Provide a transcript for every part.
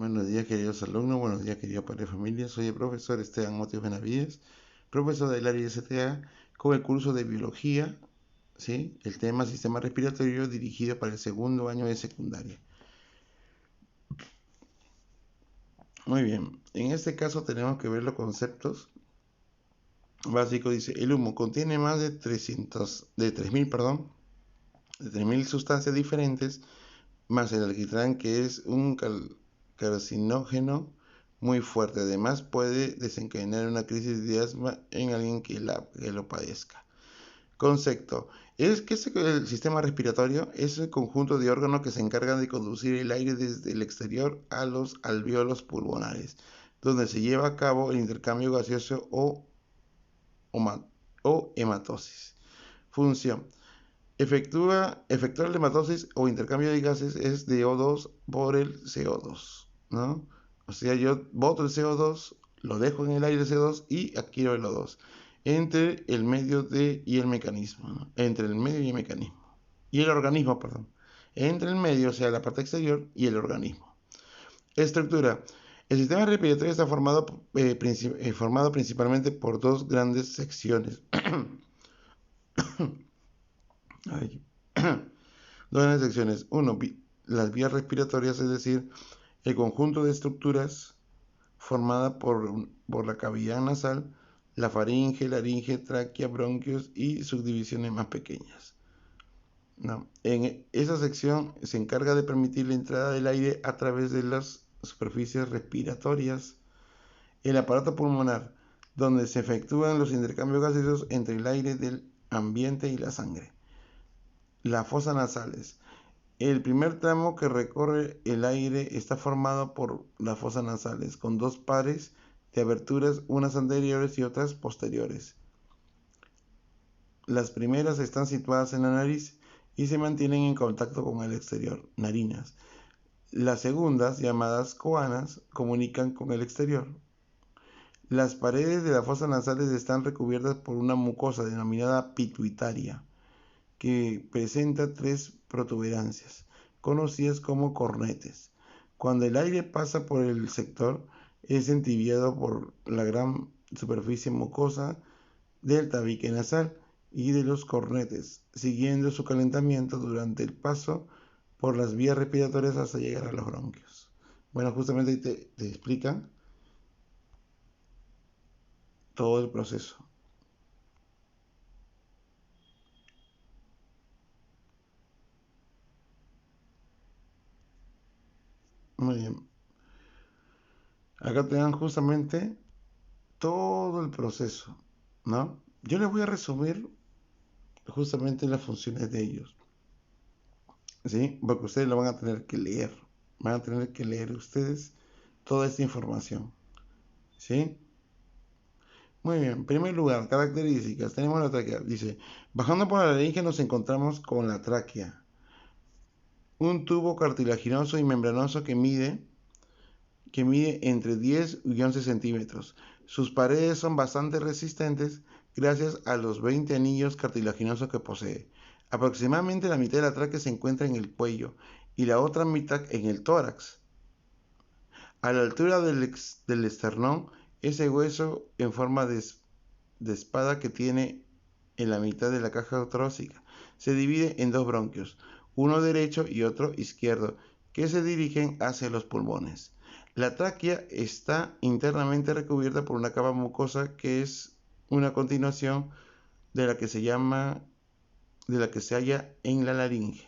Buenos días, queridos alumnos, buenos días, queridos padres de familia. Soy el profesor Esteban Motios Benavides, profesor del área STA, con el curso de biología, ¿sí? El tema sistema respiratorio dirigido para el segundo año de secundaria. Muy bien, en este caso tenemos que ver los conceptos básicos. Dice, el humo contiene más de 3.000 sustancias diferentes, más el alquitrán, que es un carcinógeno muy fuerte. Además, puede desencadenar una crisis de asma en alguien que lo padezca. Concepto. Es que el sistema respiratorio es el conjunto de órganos que se encargan de conducir el aire desde el exterior a los alvéolos pulmonares, donde se lleva a cabo el intercambio gaseoso o hematosis. Función. Efectuar la hematosis o intercambio de gases es de O2 por el CO2, ¿no? O sea, yo boto el CO2, lo dejo en el aire el CO2 y adquiero el O2 entre el medio y el mecanismo, ¿no? Entre el medio y el mecanismo. Y el organismo, perdón. Entre el medio, o sea, la parte exterior, y el organismo. Estructura. El sistema respiratorio está formado principalmente por dos grandes secciones. Ay. Dos grandes secciones. Uno, las vías respiratorias, es decir, el conjunto de estructuras formada por la cavidad nasal, la faringe, laringe, tráquea, bronquios y subdivisiones más pequeñas. No. En esa sección se encarga de permitir la entrada del aire a través de las superficies respiratorias. El aparato pulmonar, donde se efectúan los intercambios gaseosos entre el aire del ambiente y la sangre. Las fosas nasales. El primer tramo que recorre el aire está formado por las fosas nasales, con dos pares de aberturas, unas anteriores y otras posteriores. Las primeras están situadas en la nariz y se mantienen en contacto con el exterior, narinas. Las segundas, llamadas coanas, comunican con el exterior. Las paredes de las fosas nasales están recubiertas por una mucosa denominada pituitaria, que presenta tres protuberancias, conocidas como cornetes. Cuando el aire pasa por el sector, es entibiado por la gran superficie mucosa del tabique nasal y de los cornetes, siguiendo su calentamiento durante el paso por las vías respiratorias hasta llegar a los bronquios. Bueno, justamente ahí te explican todo el proceso. Muy bien. Acá te dan justamente todo el proceso, ¿no? Yo les voy a resumir justamente las funciones de ellos, ¿sí? Porque ustedes lo van a tener que leer. Van a tener que leer ustedes toda esta información, ¿sí? Muy bien, en primer lugar, características. Tenemos la tráquea. Dice, bajando por la laringe nos encontramos con la tráquea. Un tubo cartilaginoso y membranoso que mide entre 10 y 11 centímetros. Sus paredes son bastante resistentes gracias a los 20 anillos cartilaginosos que posee. Aproximadamente la mitad de la tráquea se encuentra en el cuello y la otra mitad en el tórax. A la altura del esternón, ese hueso en forma de espada que tiene en la mitad de la caja torácica se divide en dos bronquios, uno derecho y otro izquierdo, que se dirigen hacia los pulmones. La tráquea está internamente recubierta por una capa mucosa que es una continuación de la que se halla en la laringe,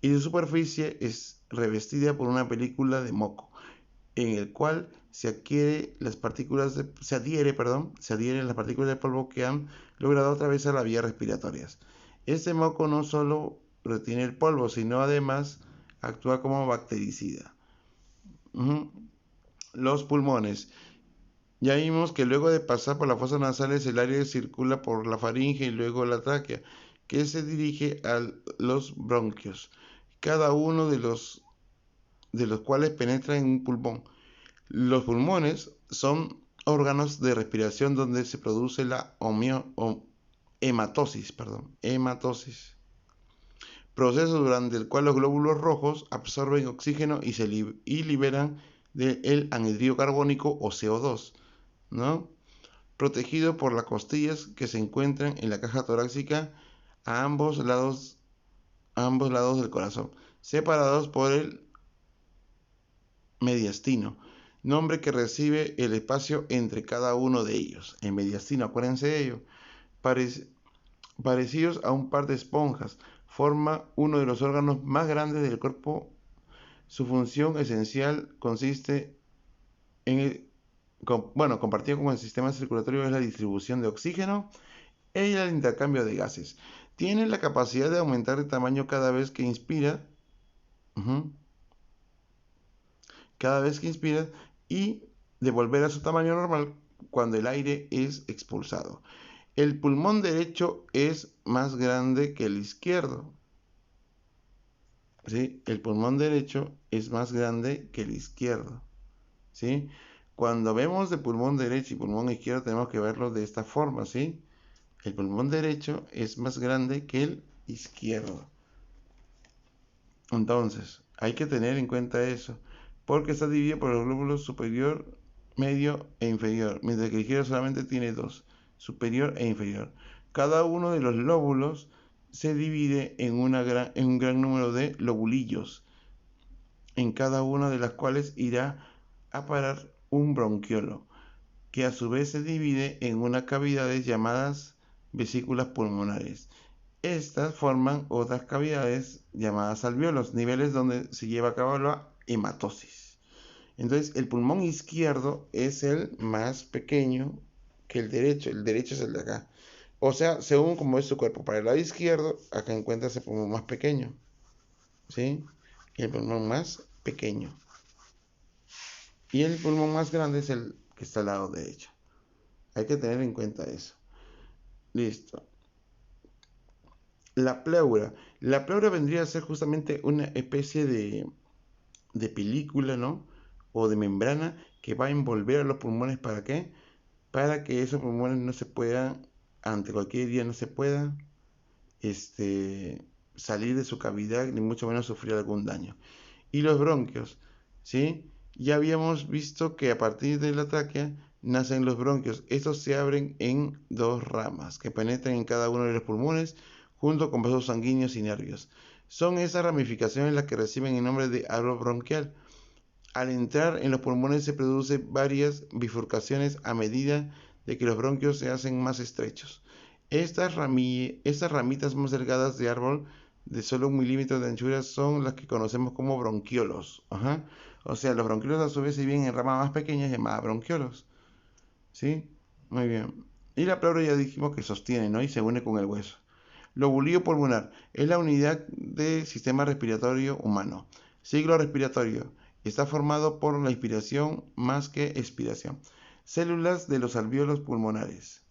y su superficie es revestida por una película de moco, en el cual se adhieren las partículas de polvo que han logrado atravesar las vías respiratorias. Este moco no solo retiene el polvo, sino además actúa como bactericida. Los pulmones. Ya vimos que luego de pasar por las fosas nasales el aire circula por la faringe y luego la tráquea, que se dirige a los bronquios, cada uno de los cuales penetra en un pulmón. Los pulmones son órganos de respiración donde se produce la hematosis, proceso durante el cual los glóbulos rojos absorben oxígeno y liberan del anhidrido carbónico o CO2, ¿no? Protegido por las costillas que se encuentran en la caja torácica a ambos lados del corazón, separados por el mediastino, nombre que recibe el espacio entre cada uno de ellos. El mediastino, acuérdense de ello, parecidos a un par de esponjas, forma uno de los órganos más grandes del cuerpo. Su función esencial consiste en compartido con el sistema circulatorio, es la distribución de oxígeno y el intercambio de gases. Tiene la capacidad de aumentar de tamaño cada vez que inspira, y de volver a su tamaño normal cuando el aire es expulsado. El pulmón derecho es más grande que el izquierdo. ¿Sí? El pulmón derecho es más grande que el izquierdo. ¿Sí? Cuando vemos de pulmón derecho y pulmón izquierdo tenemos que verlo de esta forma, ¿sí? El pulmón derecho es más grande que el izquierdo. Entonces, hay que tener en cuenta eso, porque está dividido por los glóbulos superior, medio e inferior, mientras que el izquierdo solamente tiene dos, superior e inferior. Cada uno de los lóbulos se divide en un gran número de lobulillos, en cada una de las cuales irá a parar un bronquiolo, que a su vez se divide en unas cavidades llamadas vesículas pulmonares. Estas forman otras cavidades llamadas alvéolos, niveles donde se lleva a cabo la hematosis. Entonces, el pulmón izquierdo es el más pequeño que el derecho es el de acá. O sea, según como es su cuerpo. Para el lado izquierdo, acá encuentras el pulmón más pequeño, ¿sí? El pulmón más pequeño. Y el pulmón más grande es el que está al lado derecho. Hay que tener en cuenta eso. Listo. La pleura. La pleura vendría a ser justamente una especie de película, ¿no? O de membrana que va a envolver a los pulmones. ¿Para qué? Para que esos pulmones no se puedan, ante cualquier día no se pueda salir de su cavidad, ni mucho menos sufrir algún daño. Y los bronquios, ¿sí? Ya habíamos visto que a partir de la tráquea nacen los bronquios. Estos se abren en dos ramas que penetran en cada uno de los pulmones junto con vasos sanguíneos y nervios. Son esas ramificaciones las que reciben el nombre de árbol bronquial. Al entrar en los pulmones se producen varias bifurcaciones a medida de que los bronquios se hacen más estrechos. Estas ramitas más delgadas de árbol de solo 1 milímetro de anchura son las que conocemos como bronquiolos. O sea, los bronquiolos a su vez se dividen en ramas más pequeñas llamadas bronquiolos. ¿Sí? Muy bien. Y la pleura ya dijimos que sostiene, ¿no? Y se une con el hueso. Lobulillo pulmonar es la unidad del sistema respiratorio humano. Ciclo respiratorio. Está formado por la inspiración más que expiración. Células de los alvéolos pulmonares.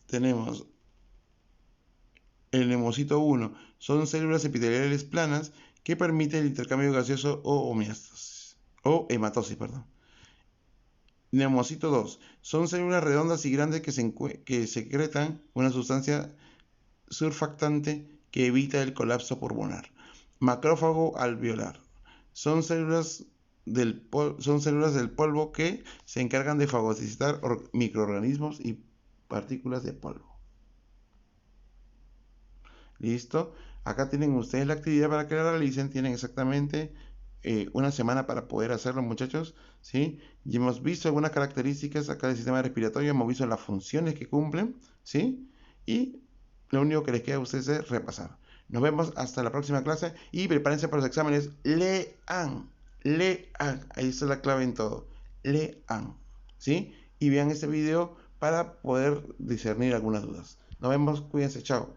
Tenemos el neumocito 1. Son células epiteliales planas que permiten el intercambio gaseoso o hematosis. Neumocito 2. Son células redondas y grandes que secretan una sustancia surfactante que evita el colapso pulmonar. Macrófago alveolar. Son células del polvo que se encargan de fagocitar microorganismos y partículas de polvo. ¿Listo? Acá tienen ustedes la actividad para que la realicen. Tienen exactamente una semana para poder hacerlo, muchachos, ¿sí? Y hemos visto algunas características acá del sistema respiratorio, hemos visto las funciones que cumplen, ¿sí? Y lo único que les queda a ustedes es repasar. Nos vemos hasta la próxima clase y prepárense para los exámenes. Lean. Ahí está la clave en todo. Lean, ¿sí? Y vean este video para poder discernir algunas dudas. Nos vemos, cuídense, chao.